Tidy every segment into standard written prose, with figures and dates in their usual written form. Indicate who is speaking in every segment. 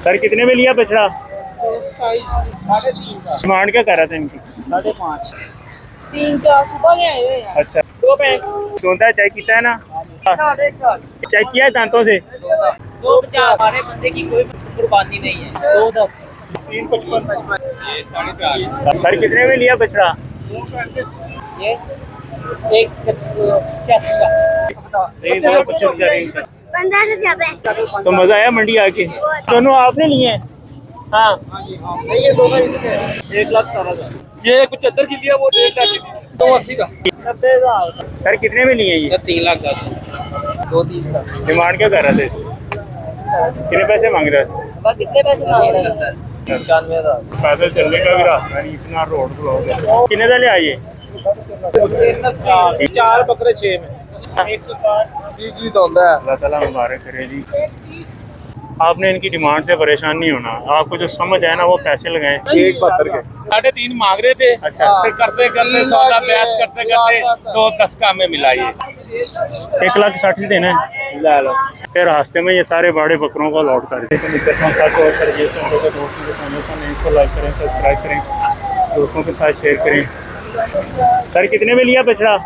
Speaker 1: Sir कितने में लिया बछड़ा?
Speaker 2: 3.5
Speaker 1: डिमांड क्या कर रहा था इनकी?
Speaker 2: 5.5 3-4 सुबह के आए हुए हैं।
Speaker 1: अच्छा, 2 पैक दोनों चेक किया है ना? चेक किया है दांतों से?
Speaker 2: 2.50 हमारे बंदे की कोई कुर्बानी नहीं है। 2.10 3.55
Speaker 1: सर कितने में लिया बछड़ा?
Speaker 2: ये 1.86 का
Speaker 3: 15 से ज़्यादा है।
Speaker 1: तो मजा आया मंडी आके? दोनों आपने लिए हैं? हाँ,
Speaker 2: ये दोनों इसके 1,17,000। ये 75 की लिया, वो 1.5 लाख की 280 का 90,000।
Speaker 1: सर कितने में लिए ये?
Speaker 2: 3,10,000 230 का।
Speaker 1: डिमांड क्या कर रहा था इसकी? कितने पैसे मांग रहा था?
Speaker 2: कितने पैसे मांग रहे हैं? 95,000।
Speaker 1: पैदल चलने का भी रास्ता नहीं, इतना रोड ब्लॉक है। कितने वाले आइए?
Speaker 2: 4 बकरे 6 में 160 जी तो होता है।
Speaker 1: अल्लाह ताला मुबारक करे जी। आपने इनकी डिमांड से परेशान नहीं होना, आपको जो समझ आए ना वो पैसे लगाएं।
Speaker 2: 1.72 के
Speaker 4: 3.5 मांग रहे थे।
Speaker 1: अच्छा,
Speaker 4: फिर करते करते सौदा बहस करते करते तो 10 का में मिला ये।
Speaker 1: 1,60,000 देना है। फिर रास्ते में ये सारे बड़े बकरों को लौट कर देते हैं। इसको लाइक करें, सब्सक्राइब करें, दोस्तों के साथ शेयर करें। सर कितने में लिया बछड़ा?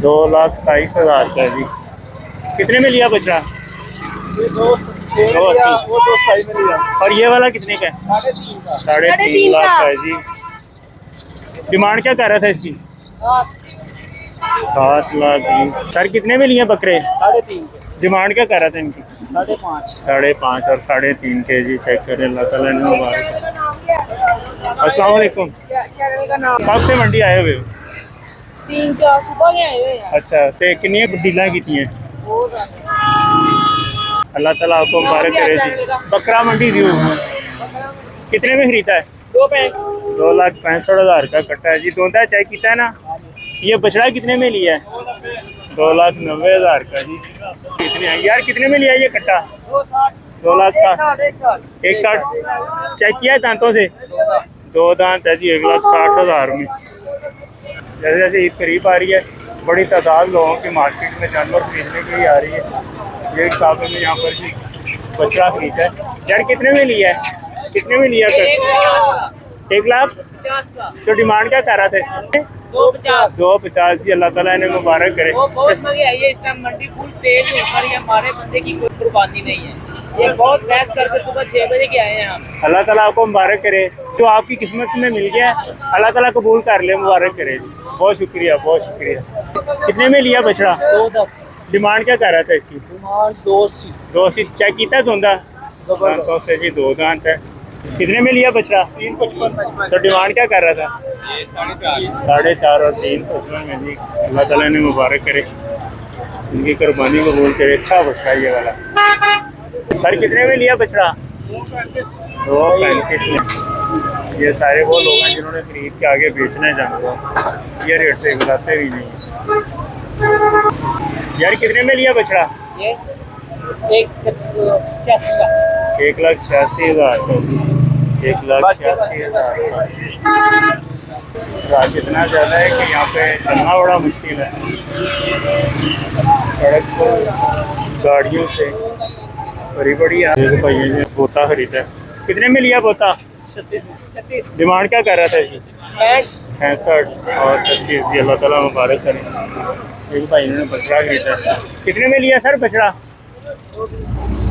Speaker 1: 2,27,000 का जी। कितने में लिया बछड़ा? 280। और ये वाला कितने का है? 3.5 लाख का है जी। डिमांड क्या कर रहा था इसकी? 7 लाख जी। सर कितने में लिए बकरे?
Speaker 2: 3.5
Speaker 1: डिमांड क्या कर रहा था इनकी?
Speaker 2: 5.5
Speaker 1: 5.5 और 3.5 के जी। चेक करें, अल्लाह ताला ने मुबारक। अस्सलाम वालेकुम। कब से मंडी आए हुए हो?
Speaker 2: 3-4 सुबह के आए हुए हैं।
Speaker 1: अच्छा, तो कितनी डील की हैं? अल्लाह ताला आपको मुबारक करे जी। बकरा मंडी व्यू कितने में खरीदा है? 2,65,000 का कट्टा है जी। दोनों चेक किया है ना? ये बछड़ा कितने में लिया है? 2,90,000 का जी। कितने है यार, कितने में लिया ये कट्टा? 2,60,000 1,60 चेक किया है दांतों से? 2 दांत है जी। 1,60,000 में। जैसे जैसे ईद करीब आ रही है, बड़ी तादाद लोगों की मार्केट में जानवर खरीदने के लिए आ रही है। ये साहब ने यहाँ पर भी बछड़ा खरीदा है। यार कितने में लिया है? कितने में लिया कर? 1,50,000
Speaker 2: का।
Speaker 1: तो डिमांड क्या कर रहा था? 250 जी। अल्लाह ताला इन्हें मुबारक करे।
Speaker 2: वो बहुत महंगी आई है इस टाइम, मंडी फुल तेज होकर ये हमारे बंदे की कोई कुर्बानी नहीं है। ये बहुत बहस करके सुबह 6 बजे के आए हैं हम।
Speaker 1: अल्लाह ताला आपको मुबारक करे, जो आपकी किस्मत में मिल गया अल्लाह ताला कबूल कर ले, मुबारक करे जी। बहुत शुक्रिया, बहुत शुक्रिया। कितने में लिया बछड़ा?
Speaker 2: 2.10
Speaker 1: डिमांड क्या कर रहा था इसकी?
Speaker 2: 280
Speaker 1: 280 चेक किया धोंदा दांतों से जी। 2 दांत है। कितने में लिया बछड़ा?
Speaker 2: 3.55
Speaker 1: तो डिमांड क्या कर रहा था? 4.5 और 3.55 में जी। अल्लाह ताला ने मुबारक करे, इनकी कुर्बानी कबूल करे। अच्छा बछड़ा ये वाला। सर कितने में लिया बछड़ा? 2.35 में। ये सारे वो लोग हैं जिन्होंने खरीद के आगे बेचने जाना था, ये रेट से बुलाते भी नहीं। यार कितने में लिया बछड़ा?
Speaker 2: ये 1.86 का
Speaker 1: 1,86,000 का जी। 1,86,000 रात इतना ज़्यादा है कि यहाँ पे चलना बड़ा मुश्किल है। सड़क पर गाड़ियों से बड़ी बड़ी भाई ने बोता खरीदा है। कितने में लिया बोता?
Speaker 2: 36
Speaker 1: डिमांड क्या कर रहा था जी? 65 और 36 जी। अल्लाह ताला मुबारक करे। एक भाई ने बछड़ा खरीदा है। कितने में लिया सर बछड़ा?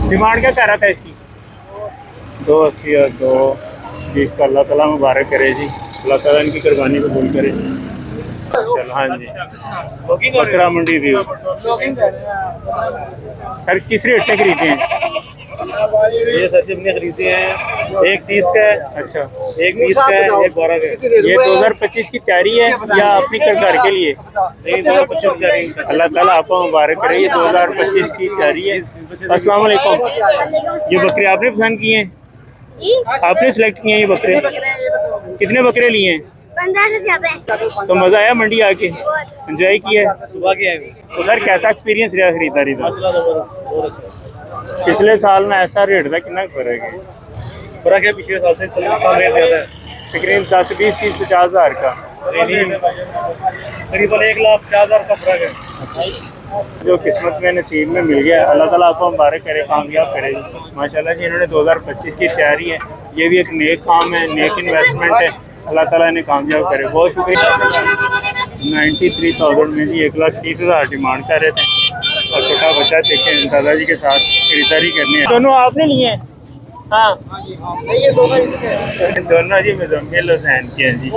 Speaker 1: डिमांड क्या कर रहा था इसकी? 280 और 220 का। अल्लाह ताला मुबारक करे जी। अल्लाह ताला इनकी कुर्बानी कबूल करे। हाँ जी, बकरा मंडी व्यू। सर किस रेट से खरीदे हैं?
Speaker 4: ये सर हमने खरीदे हैं, एक 30 का है।
Speaker 1: अच्छा,
Speaker 4: एक 20 का है, एक 12 का है।
Speaker 1: ये 2025 की तैयारी है या अपनी घर के लिए?
Speaker 4: नहीं, 2025 का नहीं।
Speaker 1: अल्लाह ताला आपको मुबारक करे। ये 2025 की तैयारी है। अस्सलाम वालेकुम। ये बकरे आपने पसंद किए हैं? आपने सिलेक्ट किए हैं ये बकरे? कितने बकरे लिए हैं?
Speaker 3: 15 से ज़्यादा है।
Speaker 1: तो मज़ा आया मंडी आके? एंजॉय किया?
Speaker 4: सुबह के आए
Speaker 1: तो सर कैसा एक्सपीरियंस रहा खरीदारी का? पिछले साल में ऐसा रेट था, कितना फर्क है?
Speaker 4: फर्क है पिछले साल से, इस साल रेट ज़्यादा है।
Speaker 1: तकरीबन 10, 20, 30, 50 हज़ार का।
Speaker 4: करीबन 1,50,000 का फर्क है।
Speaker 1: जो किस्मत में नसीब में मिल गया, अल्लाह ताला आपको मुबारक करे, कामयाब करे माशाल्लाह जी। इन्होंने 2025 की तैयारी है, ये भी एक नेक काम है, नेक इन्वेस्टमेंट है, अल्लाह ताला इन्हें कामयाब करे। बहुत शुक्रिया। 93,000 में जी 1,30,000 डिमांड कर रहे थे और छोटा बच्चा देखे दादाजी के साथ खरीदारी करनी है। दोनों आपने लिए हैं? हाँ
Speaker 2: ये दोनों इसके
Speaker 1: दोनों जी मुजम्मिल हुसैन के हैं जी।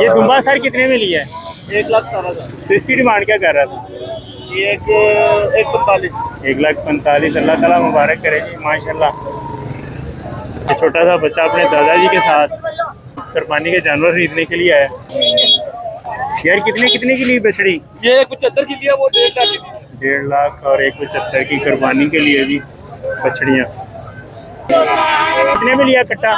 Speaker 1: ये दुम्बा सर कितने में लिया है?
Speaker 2: 1,17,000।
Speaker 1: तो इसकी डिमांड क्या कर रहा था?
Speaker 2: ये 1,45,000।
Speaker 1: 1,45,000। अल्लाह ताला मुबारक करे जी माशाल्लाह। ये छोटा सा बच्चा अपने दादाजी के साथ कुर्बानी के जानवर खरीदने के लिए आया। यार कितने की ली बछड़ी?
Speaker 2: ये 75 की लिया, वो 1.5 लाख की।
Speaker 1: 1.5 लाख और 1,75 की कुर्बानी के लिए जी बछड़ियाँ। कितने में लिया कट्टा?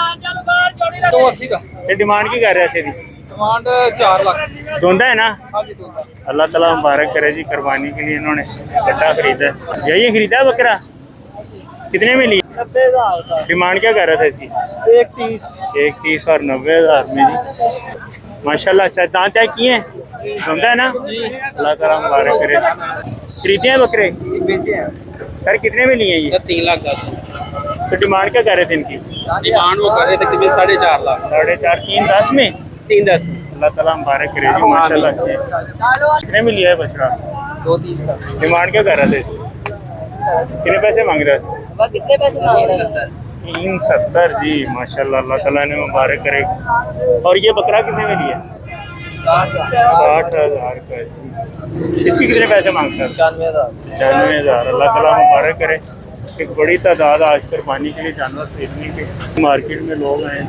Speaker 2: 280 का।
Speaker 1: ये डिमांड की कर रहे थे?
Speaker 2: डिमांड 4 लाख।
Speaker 1: दोंदा है ना?
Speaker 2: हाँ जी, दोनों।
Speaker 1: अल्लाह ताला मुबारक करे जी, कुर्बानी के लिए इन्होंने कट्टा खरीदा है। यही खरीदा है बकरा? कितने में लिया?
Speaker 2: 90,000 का।
Speaker 1: डिमांड क्या कर रहा था इसकी?
Speaker 2: 1,30,000।
Speaker 1: 1,30,000 और 90,000 में जी माशाल्लाह। अच्छा दांत चाय किए हैं? दोंदा है ना? अल्लाह ताला मुबारक करे। खरीदे हैं बकरे?
Speaker 2: बेचे हैं
Speaker 1: सर कितने में लिए ये?
Speaker 2: 3,10,000।
Speaker 1: तो डिमांड क्या कर रहे थे इनकी?
Speaker 2: डिमांड वो कर रहे थे कि 4.5 लाख।
Speaker 1: 4.5 3,10 में?
Speaker 2: 3,10 में।
Speaker 1: अल्लाह ताला मुबारक करे जी माशाल्लाह। अच्छे कितने में लिया है बछड़ा?
Speaker 2: 2,30 का।
Speaker 1: डिमांड क्या कर रहे थे इसकी? कितने पैसे मांग रहे थे?
Speaker 2: कितने पैसे मांग रहे हैं?
Speaker 1: 370 जी माशाल्लाह। अल्लाह ताला ने मुबारक करे। और ये बकरा कितने में लिया? 60,000 का। इसकी कितने पैसे मांगता है? 95,000। अल्लाह ताला मुबारक करे। एक बड़ी तादाद आज कुर्बानी के लिए जानवर खरीदने के मार्केट में लोग आए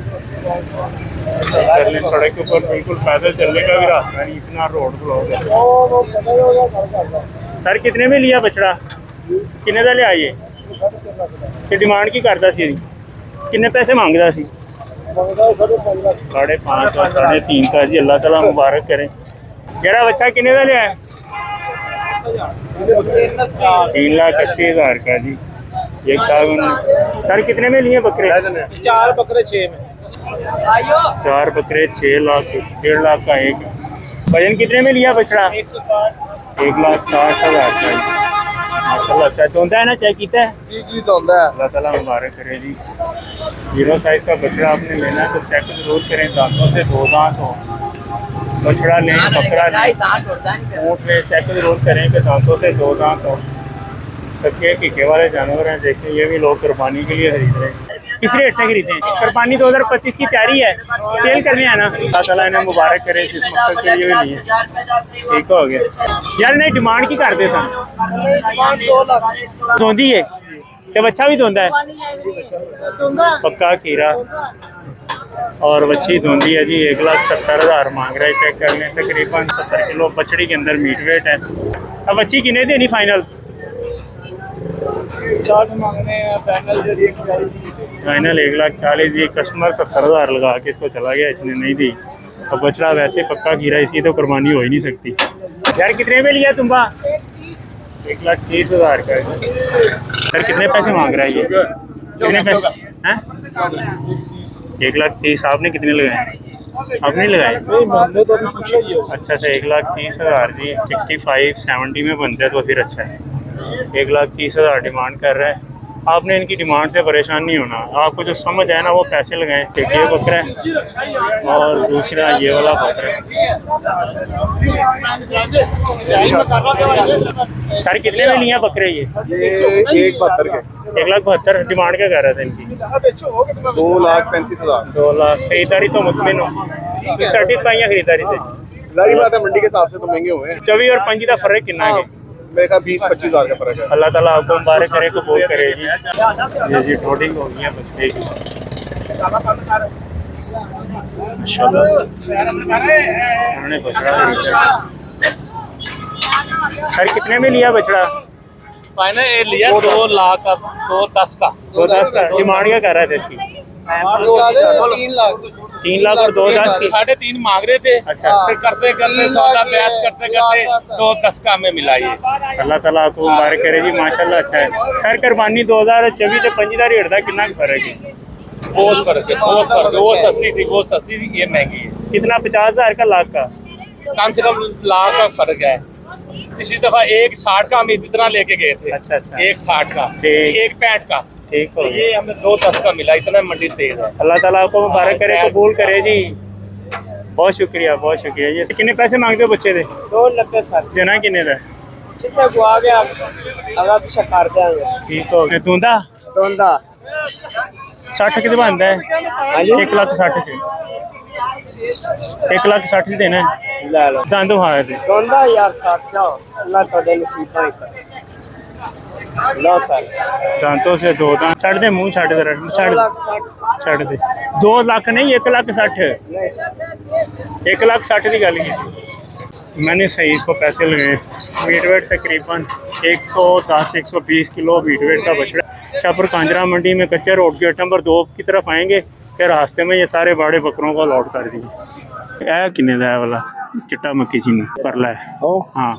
Speaker 1: चलने, सड़क के ऊपर बिल्कुल पैदल चलने का भी रास्ता नहीं, इतना रोड ब्लॉक है। सर कितने में लिया बछड़ा? कितने का ले आइए? डिमांड की करता सी? कितने पैसे मांगता सी? 5.5 और 3.5 का जी। अल्लाह ताला मुबारक करे। जरा बच्चा कितने का ले आया? 3,80,000 का जी। एक साल। सर कितने में लिए बकरे?
Speaker 2: 4 बकरे 6 में।
Speaker 1: 4 बकरे 6 लाख 1.5 लाख का एक। वजन कितने में लिया बछड़ा? 1,60,000 का जी माशाल्लाह। अच्छा दोंदा है ना? चाय पीता है?
Speaker 2: जी दोंदा है।
Speaker 1: अल्लाह ताला मुबारक करे जी। 0 साइज का बछड़ा आपने लेना है तो चेक जरूर करें, दांतों से 2 दांत हो। बछड़ा लें बकरा लें ऊँट लें, चेक जरूर करें कि दांतों से 2 दांत हो। सबके पीके वाले जानवर हैं, देखें ये भी लोग कुर्बानी के लिए खरीद रहे हैं। किस रेट से खरीदे हैं? कुर्बानी 2025 की तैयारी है, सेल करने है ना? अल्लाह ताला इन्हें मुबारक करे, जिस मकसद के लिए भी लिए। ठीक हो गया यार। नहीं डिमांड की करते सन?
Speaker 2: 2 लाख।
Speaker 1: धोंदी है क्या? बच्चा भी धोंदा है? पक्का कीरा और बच्ची धोंदी है जी। 1,70,000 मांग रहा है। चेक कर लें, तकरीबन 70 किलो बछड़ी के अंदर मीट वेट है। अब बच्ची किन्हें देनी फाइनल?
Speaker 2: 60 मांगने हैं फाइनल।
Speaker 1: फाइनल 1,40,000। ये कस्टमर 70,000 लगा के इसको चला गया, इसने नहीं दी। और बछड़ा वैसे पक्का कीरा, इसकी तो कुर्बानी हो ही नहीं सकती। यार कितने में लिया तुम्बा? 1,30,000 का। सर कितने पैसे मांग रहा है ये? कितने पैसे हैं? 1,30,000। आपने कितने लगाए? आपने लगाए? अच्छा अच्छा 1,30,000 जी। 65-70 में बनता है तो फिर अच्छा है। 1,30,000 डिमांड कर रहा है। आपने इनकी डिमांड से परेशान नहीं होना, आपको जो समझ आए ना वो पैसे लगाएं। एक ये बकरा है और दूसरा ये वाला बकरा है। सर कितने में लिए बकरे ये?
Speaker 4: 1,72 के।
Speaker 1: 1,72,000 डिमांड क्या कर रहा था इनकी?
Speaker 4: 2,35,000।
Speaker 1: 2 लाख। खरीदारी तो मुतमिन हो? सेटिस्फाई है खरीदारी से?
Speaker 4: जारी बात है, मंडी के हिसाब से तो महंगे हुए हैं।
Speaker 1: 24 और 5 का फर्क कितना है?
Speaker 4: मेरे का 20-25,000 का फर्क है।
Speaker 1: अल्लाह ताला आपको मुबारक करे, कबूल करे जी। ये जी टोटिंग हो गई है बछड़े की। उन्होंने बछड़ा खरीदा। सर कितने में लिया बछड़ा?
Speaker 2: फाइनल लिया 2 लाख का। 2,10 का।
Speaker 1: 2,10 का। डिमांड क्या कर रहा था इसकी?
Speaker 2: 3 लाख।
Speaker 1: 3 लाख और 2,10 की।
Speaker 2: 3.5 मांग रहे थे।
Speaker 1: अच्छा
Speaker 2: फिर करते करते सौदा बहस करते करते 2,10 का में मिला ये।
Speaker 1: अल्लाह ताला आपको मुबारक करे जी माशाल्लाह। अच्छा है सर। कुर्बानी 2024 से 5 का रेट था, कितना फर्क है?
Speaker 2: बहुत फर्क है, बहुत फर्क है। वो सस्ती थी, वो सस्ती थी, ये महंगी है।
Speaker 1: कितना? 50,000 का? लाख का?
Speaker 2: कम से कम लाख का फर्क है।
Speaker 4: पिछली दफा 160 का हम इतना लेके गए थे।
Speaker 1: अच्छा अच्छा
Speaker 4: 160 का,
Speaker 1: ठीक।
Speaker 4: 165 का।
Speaker 1: ठीक हो
Speaker 4: तो
Speaker 1: गया।
Speaker 4: ये हमें 210 का मिला, इतना मंडी तेज है।
Speaker 1: अल्लाह ताला आपको मुबारक करे, कबूल करे जी। बहुत शुक्रिया बहुत शुक्रिया। ये कितने पैसे मांगते हो बच्चे दे?
Speaker 2: 290 सर
Speaker 1: देना किन्ने दा?
Speaker 2: जितने को आ गया अगर पीछे कर देंगे।
Speaker 1: ठीक हो गया। तूंदा
Speaker 2: दोंदा
Speaker 1: 60 कितने बनता है? 1,60,000 च 1,60,000 च देना है।
Speaker 2: ले लो
Speaker 1: दंद हार दे।
Speaker 2: दोंदा यार साथ जाओ अल्लाह तोड़े नसीब ही करे। लो सर
Speaker 1: दांतों से दो दांत छड़ दे, मुंह छड़ दे, छड़
Speaker 2: 2,60,000
Speaker 1: छड़ दे। 2 लाख नहीं 1,60,000।
Speaker 2: नहीं सर
Speaker 1: 1,60,000 की गल की मैंने सही इसको पैसे लगाए। मीट वेट तकरीबन 110-120 किलो मीट वेट का बछड़ा। शाहपुर कांजरा मंडी में कच्चे रोड गेट नंबर 2 की तरफ आएंगे, फिर रास्ते में ये सारे बड़े बकरों को लॉट कर दिए। ऐ किन्ने दा है वाला चिट्टा मक्की चीनी परला है? हाँ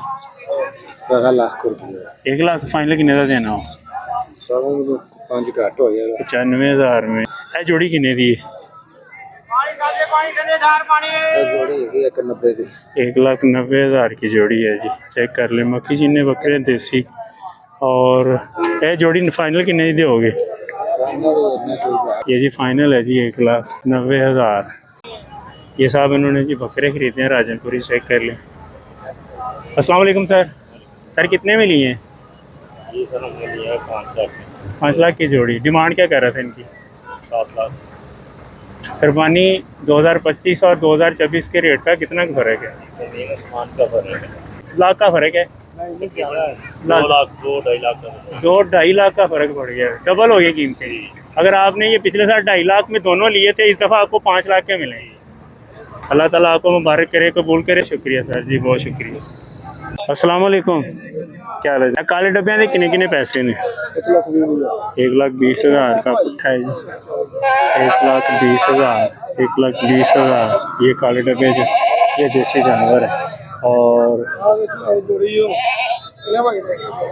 Speaker 1: 1 लाख फाइनल किन्ने दा देना हो? 95,000 में। ए जोड़ी किन्ने दी है? 1,90,000 की जोड़ी है जी। चेक कर ले, मक्खी चीने बकरे देसी। और ये जोड़ी फाइनल किन्ने दी दोगे? ये जी फाइनल है जी 1,90,000। ये साहब इन्होंने जी बकरे खरीदे हैं राजनपुरी। चेक कर लें। अस्सलाम वालेकुम सर। सर कितने में लिए हैं?
Speaker 4: ये सर हमने लिया है 5 लाख।
Speaker 1: 5 लाख की जोड़ी। डिमांड क्या कर रहे थे इनकी?
Speaker 4: 7 लाख।
Speaker 1: कुर्बानी 2025 और 2024 के रेट का कितना फर्क है?
Speaker 4: जमीन आसमान का फर्क है।
Speaker 1: लाख का फर्क है।
Speaker 4: 2 लाख 2-2.5 लाख का।
Speaker 1: 2-2.5 लाख का फर्क पड़ गया, डबल हो गई कीमतें। अगर आपने ये पिछले साल 2.5 लाख में दोनों लिए थे, इस दफ़ा आपको 5 लाख के मिलेंगे। अल्लाह ताला आपको मुबारक करे, कबूल करे। शुक्रिया सर जी, बहुत शुक्रिया। अस्सलाम वालेकुम, क्या हाल है? काले डब्बे के किन्ने किन्ने पैसे ने? 1,20,000 का पुट्ठा है जी। 1,20,000 1,20,000 ये काले डब्बे जो ये देसी जानवर है। और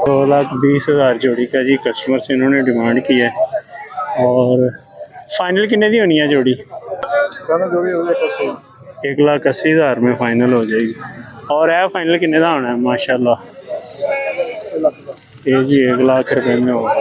Speaker 1: 2,20,000 जोड़ी का जी कस्टमर से इन्होंने डिमांड की है। और फाइनल कितने दी होनी है जोड़ी? 1,80,000 में फाइनल हो जाएगी। और है फाइनल कितने का होना है? माशाल्लाह ये जी 1 लाख रुपए में होगा।